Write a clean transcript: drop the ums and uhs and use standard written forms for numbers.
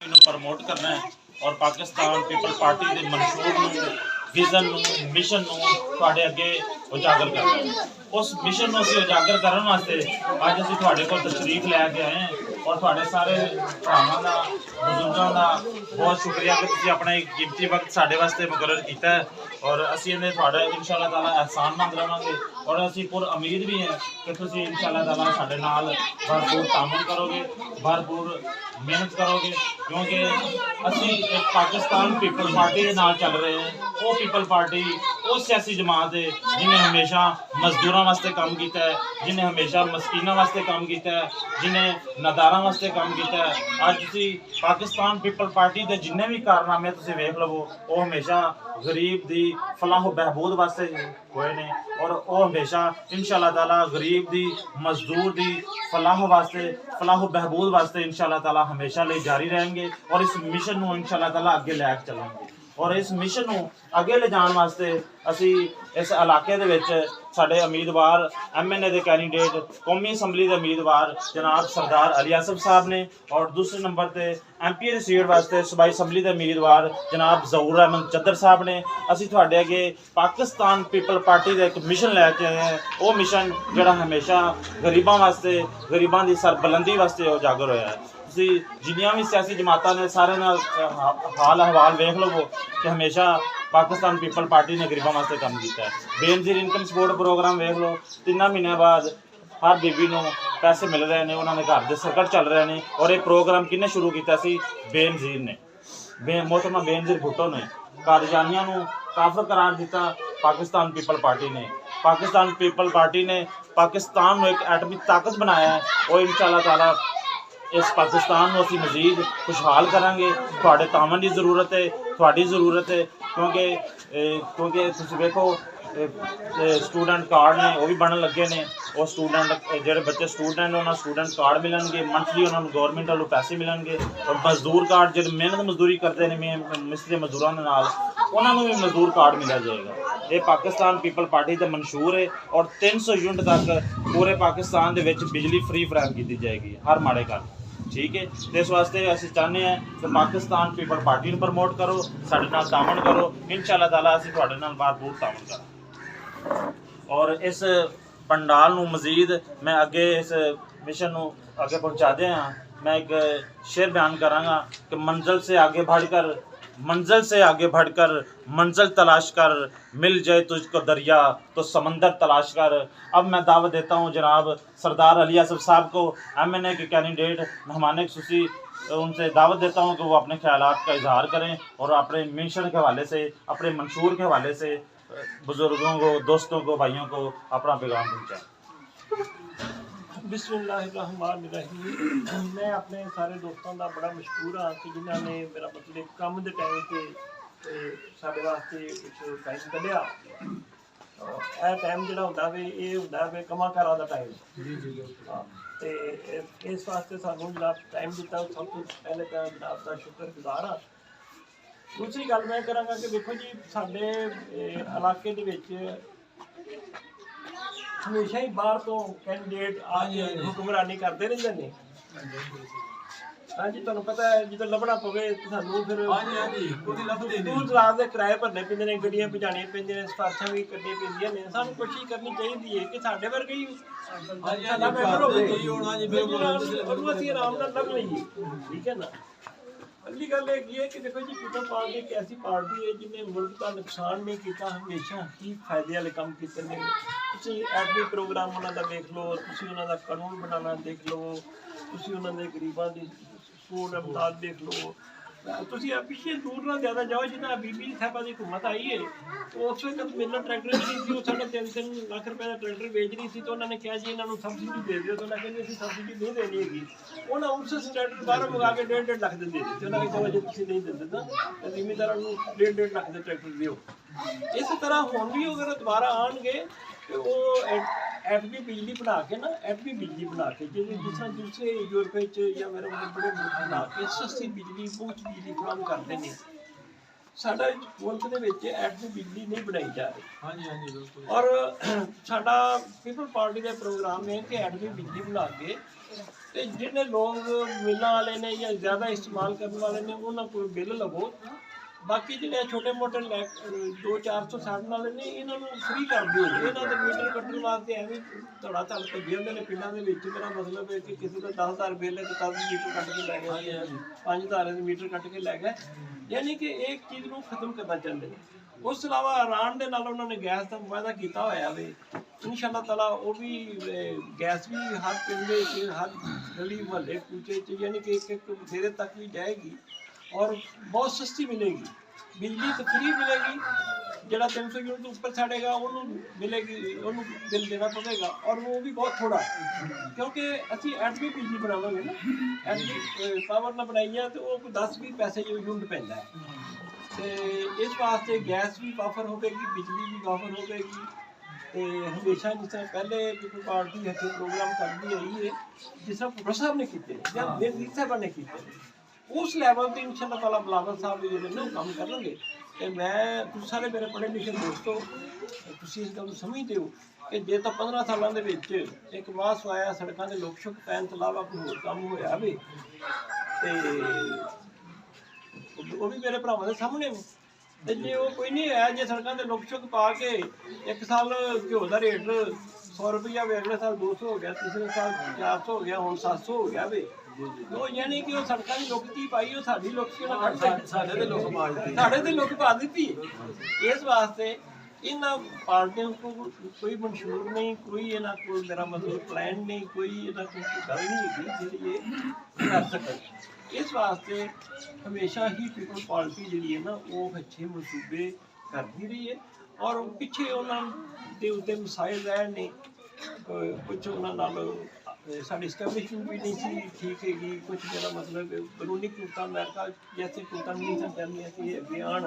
Promote करना है और पाकिस्तान पीपल पार्टी के मंशूर विजन मिशन तुहाडे अगे उजागर करना है। उस मिशन को असीं उजागर करने वास्ते अज असीं तुहाडे कोल तशरीफ लैके आए हैं और तुहाडे सारे भरावां दा बुजुर्गां दा बहुत शुक्रिया कि तुसीं अपना एक कीमती वक्त साडे वास्ते मुकर्रर कीता है और असीं इहदे तुहाडा इंशाअल्लाह ताला एहसानमंद रहांगे और असीं पुर उम्मीद भी है कि तुसीं इंशाअल्लाह ताला साडे नाल भरपूर तामुन करोगे, भरपूर मेहनत करोगे क्योंकि असी एक पाकिस्तान पीपल पार्टी के नाल चल रहे हैं। वो पीपल पार्टी वो सियासी जमात है जिन्हें हमेशा मजदूरों वास्ते काम किया है, जिन्हें हमेशा मस्कीनों वास्ते काम किया है, जिन्हें नदारां वास्ते काम किया है। अज तुसी पाकिस्तान पीपल पार्टी के जिन्ने भी कारनामे तुसी वेख लवो वो हमेशा गरीब की फलाह बहबूद वास्ते हुए ने और वो हमेशा इंशाअल्लाह ताला गरीब की मजदूर की फलाह वास्ते फलाह बहबूद वास्ते इंशाअल्लाह ताला हमेशा ले जारी रहेंगे और इस मिशन को इंशाअल्लाह ताला अगे लैके चलेंगे। और इस मिशन को अगे ले जाने वास्ते असी इस इलाके दे विच साडे उम्मीदवार MNA के कैंडीडेट कौमी असैम्बली के उम्मीदवार जनाब सरदार अली आसफ साहब ने और दूसरे नंबर पर MP की सीट वास्ते सूबाई असैम्बली के उम्मीदवार जनाब जहूर अहमद चद्दर साहब ने। असी तुहाडे अगे पाकिस्तान पीपल पार्टी का एक मिशन लैके आए हैं। वो मिशन जिहड़ा हमेशा गरीबां वास्ते गरीबां की सरबुलंदी वास्ते उजागर होया है। जिन्नियां भी सियासी जमातां ने सारे नाल हाल अहवाल वेख लवो कि हमेशा पाकिस्तान पीपल पार्टी ने गरीबां वास्ते काम किया है। बेनज़ीर इनकम सपोर्ट प्रोग्राम वेख लो, 3 महीने बाद हर बीबी को पैसे मिल रहे हैं, उन्होंने घर के सर्कट चल रहे हैं और ये प्रोग्राम किन्ने शुरू किया सी? बेनज़ीर ने, मोहतरमा बेनज़ीर भुट्टो ने। कादियानियां नूं काफिर करार दिता पाकिस्तान पीपल पार्टी ने। पाकिस्तान पीपल पार्टी ने पाकिस्तान को एक एटमी ताकत बनाया है और इंशाअल्लाह ताला इस पाकिस्तान को असीं मजीद खुशहाल करांगे। तुहाडे तामन की जरूरत है, तुहाडी जरूरत है क्योंकि तुसीं वेखो स्टूडेंट कार्ड ने वो भी बनन लगे ने। और स्टूडेंट जिहड़े बच्चे स्टूडेंट ने उन्होंने स्टूडेंट कार्ड मिलणगे, मंथली उन्होंने गौरमेंट वालों पैसे मिलणगे और मजदूर कार्ड जिहड़े मेहनत मजदूरी करते हैं मिस्त्री मजदूरों के नाल उन्होंने भी मजदूर कार्ड मिला जाएगा। ये पाकिस्तान पीपल पार्टी का मंशूर है और 300 यूनिट तक पूरे पाकिस्तान दे विच बिजली फ्री फराहम की जाएगी हर माड़े घर। ठीक है, तो इस वास्ते असीं चाहते हैं कि पाकिस्तान पीपल पार्टी को प्रमोट करो, साडे नाल तामन करो, इंशाअल्लाह ताला असीं तुहाडे नाल भरपूर तामन करांगे। और इस पंडाल नूं मजीद मैं अगे इस मिशन नूं अगे पहुँचा दें। मैं एक शेर बयान करांगा कि मंजिल से आगे बढ़कर मंजिल तलाश कर, मिल जाए तुझको दरिया तो समंदर तलाश कर। अब मैं दावत देता हूँ जनाब सरदार अली आसफ साहब को, MNA के कैंडीडेट मेहमान खुसूसी, उनसे दावत देता हूँ कि वो अपने ख्यालात का इजहार करें और अपने मिशन के हवाले से, अपने मंशूर के हवाले से बुजुर्गों को, दोस्तों को, भाइयों को अपना पैगाम पहुँचाएँ। बिस्मिल्लाहिर्रहमानिर्रहीम। मैं अपने सारे दोस्तों का बड़ा मशहूर हाँ कि जिन्होंने मेरा मतलब काम के टाइम से साढ़े वास्ते कुछ टाइम कढ़िया। यह टाइम जो होंगे वे ये होंगे वे कमा कारा का टाइम। हाँ, तो इस वास्ते सानू जनाब टाइम दिता सब कुछ पहले तो जनाब का शुक्रगुजार हाँ। दूसरी गल मैं कराँगा कि देखो जी साडे इलाके दे विच हमेशा ही बाहर तो कैंडीडेट आके हुक्मरानी करते रहते हैं। हाँ जी, तुहानूं पता है जो लभना पवे सानूं फिर दूर दराज के किराए भरने पैंदे ने, गड्डियां भजानियां पैंदियां ने, सिफारिशां भी करनी पैंदियां ने। सानूं कोशिश करनी चाहिए है कि साडे वर्गे ही साडा मैंबर होवे और असीं आराम नाल लभ लईए। ठीक है ना। अगली गल ये है कि देखो जी पीपल पार्टी एक ऐसी पार्टी है जिन्हें मुल्क का नुकसान नहीं किया, हमेशा ही फायदे वाले काम किए हैं। तुसीं एटमी प्रोग्राम उन्होंने देख लो, तुसीं उन्होंने कानून बनाना देख लो, तुसीं उन्होंने गरीबों की सूर इमदाद देख लो। तुसीं पिछले दूर ना ज़्यादा जाओ जिन्हें बीबी साहबा की हुकूमत आई है तो उस वक्त मेरा ट्रैक्टर नहीं थी, वो 3.5 लाख रुपए का ट्रैक्टर बेच रही थी तो उन्होंने कहा जी इन्होंने सबसिडी दे दो, तो उन्होंने कहते असं सबसिडी नहीं देनी हैगी। उन्हें उस ट्रैक्टर बाहर मंगा के 1.5 लाख दे दी तो उन्होंने कहा जो तुम नहीं देते तो जिमीदारों को 1.5 लाख के ट्रैक्टर दिओ। इस तरह हुण भी अगर दोबारा आएंगे तो वो एटमी बिजली बना के ना, एटमी बिजली बना के जिस तरह दूसरे यूरोप या मेरे बड़े मुल्क बना के सस्ती बिजली बहुत बिजली फराहम करते हैं। ਸਾਡਾ ਮੁਲਕ ਦੇ ਵਿੱਚ ਐਟਮੀ ਬਿਜਲੀ ਨਹੀਂ ਬਣਾਈ ਜਾ ਰਹੀ। ਹਾਂਜੀ ਹਾਂਜੀ ਬਿਲਕੁਲ। ਔਰ ਸਾਡਾ ਪੀਪਲ ਪਾਰਟੀ ਦਾ ਪ੍ਰੋਗਰਾਮ ਹੈ ਕਿ ਐਟਮੀ ਬਿਜਲੀ ਬਣਾ ਕੇ ਤੇ ਜਿਹੜੇ ਲੋਕ ਮਿਲਾਂ ਵਾਲੇ ਨੇ ਜਾਂ ਜ਼ਿਆਦਾ ਇਸਤੇਮਾਲ ਕਰਨ ਵਾਲੇ ਨੇ ਉਹਨਾਂ ਕੋਲ ਬਿੱਲ ਲਵੋ। ਬਾਕੀ ਜਿਹੜੇ ਛੋਟੇ ਮੋਟੇ 2-400 ਸਾੜਨ ਵਾਲੇ ਨੇ ਇਹਨਾਂ ਨੂੰ ਫ੍ਰੀ ਕਰ ਦਿਓ। ਇਹਨਾਂ ਦੇ ਮੀਟਰ ਕੱਟਣ ਵਾਸਤੇ ਐਵੇਂ ਧੜਾ ਧੜ ਭੱਜੇ ਹੁੰਦੇ ਨੇ ਪਿੰਡਾਂ ਦੇ ਵਿੱਚ। ਮੇਰਾ ਮਤਲਬ ਹੈ ਕਿ ਕਿਸੇ ਦਾ 10,000 ਬਿੱਲ ਹੈ ਤਾਂ 10 ਮੀਟਰ ਕੱਟ ਕੇ ਲੈ ਗਏ, 5,000 ਦੇ ਮੀਟਰ ਕੱਟ ਕੇ ਲੈ ਗਏ। ਯਾਨੀ ਕਿ ਇਹ ਚੀਜ਼ ਨੂੰ ਖਤਮ ਕਰਨਾ ਚਾਹੁੰਦੇ ਨੇ। ਉਸ ਤੋਂ ਇਲਾਵਾ ਇਰਾਨ ਦੇ ਨਾਲ ਉਹਨਾਂ ਨੇ ਗੈਸ ਦਾ ਵਾਅਦਾ ਕੀਤਾ ਹੋਇਆ ਵੇ। ਇਨਸ਼ਾ ਅੱਲਾਹ ਤਾਲਾ ਉਹ ਵੀ ਗੈਸ ਵੀ ਹਰ ਪਿੰਡ ਦੇ ਵਿੱਚ, ਹਰ ਗਲੀ ਮੁਹੱਲੇ ਕੂਚੇ 'ਚ ਯਾਨੀ ਕਿ ਇੱਕ ਬਥੇਰੇ ਤੱਕ ਵੀ ਜਾਏਗੀ ਔਰ ਬਹੁਤ ਸਸਤੀ ਮਿਲੇਗੀ। ਬਿਜਲੀ ਤਾਂ ਫ੍ਰੀ ਮਿਲੇਗੀ, ਜਿਹੜਾ 300 ਯੂਨਿਟ ਤੋਂ ਉੱਪਰ ਛੱਡੇਗਾ ਉਹਨੂੰ ਮਿਲੇਗੀ, ਉਹਨੂੰ ਬਿੱਲ ਦੇਣਾ ਪਵੇਗਾ ਔਰ ਉਹ ਵੀ ਬਹੁਤ ਥੋੜਾ, ਕਿਉਂਕਿ ਅਸੀਂ ਐਟਮੀ ਬਿਜਲੀ ਬਣਾਵਾਂਗੇ ਨਾ, ਐਟਮੀ ਪਾਵਰ ਨਾਲ ਬਣਾਈ ਹੈ ਤੇ ਉਹ ਕੋਈ 10-20 ਪੈਸੇ ਯੂਨਿਟ ਪੈਂਦਾ ਹੈ। ਤੇ ਇਸ ਵਾਸਤੇ ਗੈਸ ਵੀ ਵਾਫਰ ਹੋਵੇਗੀ, ਬਿਜਲੀ ਵੀ ਵਾਫਰ ਹੋਵੇਗੀ। ਤੇ ਹਮੇਸ਼ਾ ਜਿਸ ਤਰ੍ਹਾਂ ਪਹਿਲੇ ਪੀਪਲ ਪਾਰਟੀ ਇੱਥੇ ਪ੍ਰੋਗਰਾਮ ਕਰਦੀ ਰਹੀ ਹੈ, ਜਿਸ ਤਰ੍ਹਾਂ ਪ੍ਰੋਫੈਸਰ ਸਾਹਿਬ ਨੇ ਕੀਤੇ ਜਾਂ ਬੇਨਜ਼ੀਰ ਸਾਹਿਬਾਂ ਨੇ ਕੀਤੇ, ਉਸ ਲੈਵਲ ਤੇ ਇਨਸ਼ਾ ਅੱਲਾਹ ਤਾਲਾ ਬਲਾਵਲ ਸਾਹਿਬ ਵੀ ਜਿਹੜੇ ਨੇ ਉਹ ਕੰਮ ਕਰਨਗੇ। ਤੇ ਮੈਂ ਤੁਸੀਂ ਸਾਰੇ ਮੇਰੇ ਪੜ੍ਹੇ ਲਿਖੇ ਦੋਸਤੋ, ਤੁਸੀਂ ਇਸ ਗੱਲ ਨੂੰ ਸਮਝਦੇ ਹੋ ਕਿ ਜੇ ਤਾਂ 15 ਸਾਲਾਂ ਦੇ ਵਿੱਚ ਇੱਕ ਮਾਸ ਆਇਆ ਸੜਕਾਂ ਦੇ ਲੋਕ ਸ਼ੁਕ ਪੈਣ ਤੋਂ ਇਲਾਵਾ ਕੋਈ ਹੋਰ ਕੰਮ ਹੋਇਆ ਵੇ ਤੇ ਉਹ ਵੀ ਮੇਰੇ ਭਰਾਵਾਂ ਦੇ ਸਾਹਮਣੇ। ਤੇ ਜੇ ਉਹ ਕੋਈ ਨਹੀਂ ਹੋਇਆ, ਜੇ ਸੜਕਾਂ ਦੇ ਲੋਕ ਸ਼ੁਕ ਪਾ ਕੇ ਇੱਕ ਸਾਲ ਘਿਓ ਦਾ ਰੇਟ 100 ਰੁਪਈਆ ਵੇ, ਅਗਲੇ ਸਾਲ 200 ਹੋ ਗਿਆ, ਤੀਸਰੇ ਸਾਲ 400 ਹੋ ਗਿਆ, ਹੁਣ 700 ਹੋ ਗਿਆ ਵੇ। ਉਹ ਯਾਨੀ ਕਿ ਉਹ ਸੜਕਾਂ ਦੀ ਲੁਕਤੀ ਪਾਈ, ਉਹ ਸਾਡੀ ਲੁਕਤੀ ਉਹਨਾਂ ਕੱਢ ਸਾਡੇ ਤੇ ਲੁਕ ਪਾ ਦਿੱਤੀ, ਸਾਡੇ ਤੇ ਲੁਕ ਪਾ ਦਿੱਤੀ। ਇਸ ਵਾਸਤੇ ਇਹਨਾਂ ਪਾਰਟੀਆਂ ਕੋਲ ਕੋਈ ਮਨਸ਼ੂਰ ਨਹੀਂ, ਕੋਈ ਇਹਨਾਂ ਕੋਲ ਮੇਰਾ ਮਤਲਬ ਪਲਾਨ ਨਹੀਂ, ਕੋਈ ਇਹਨਾਂ ਕੋਲ ਗੱਲ ਨਹੀਂ ਹੈਗੀ ਜਿਹੜੀ ਇਹ ਕਰ ਸਕਣ। ਇਸ ਵਾਸਤੇ ਹਮੇਸ਼ਾ ਹੀ ਪੀਪਲ ਪਾਰਟੀ ਜਿਹੜੀ ਹੈ ਨਾ ਉਹ ਅੱਛੇ ਮਨਸੂਬੇ ਕਰਦੀ ਰਹੀ ਹੈ ਔਰ ਪਿੱਛੇ ਉਹਨਾਂ ਦੇ ਉੱਤੇ ਮਸਾਇਲ ਰਹੇ ਨੇ। ਕੁਝ ਉਹਨਾਂ ਨਾਲ ਸਾਡੀ ਸਟੈਬਲਿਸ਼ਮੈਂਟ ਵੀ ਨਹੀਂ ਸੀ ਠੀਕ ਹੈਗੀ, ਕੁਝ ਮੇਰਾ ਮਤਲਬ ਕਾਨੂੰਨੀ ਕੁਰਤਾ ਅਮਰੀਕਾ ਜੈਸੇ ਕੁਰਤਾ ਨਹੀਂ ਸਨ ਕਰਨੀਆਂ ਕਿ ਅੱਗੇ ਆਉਣ।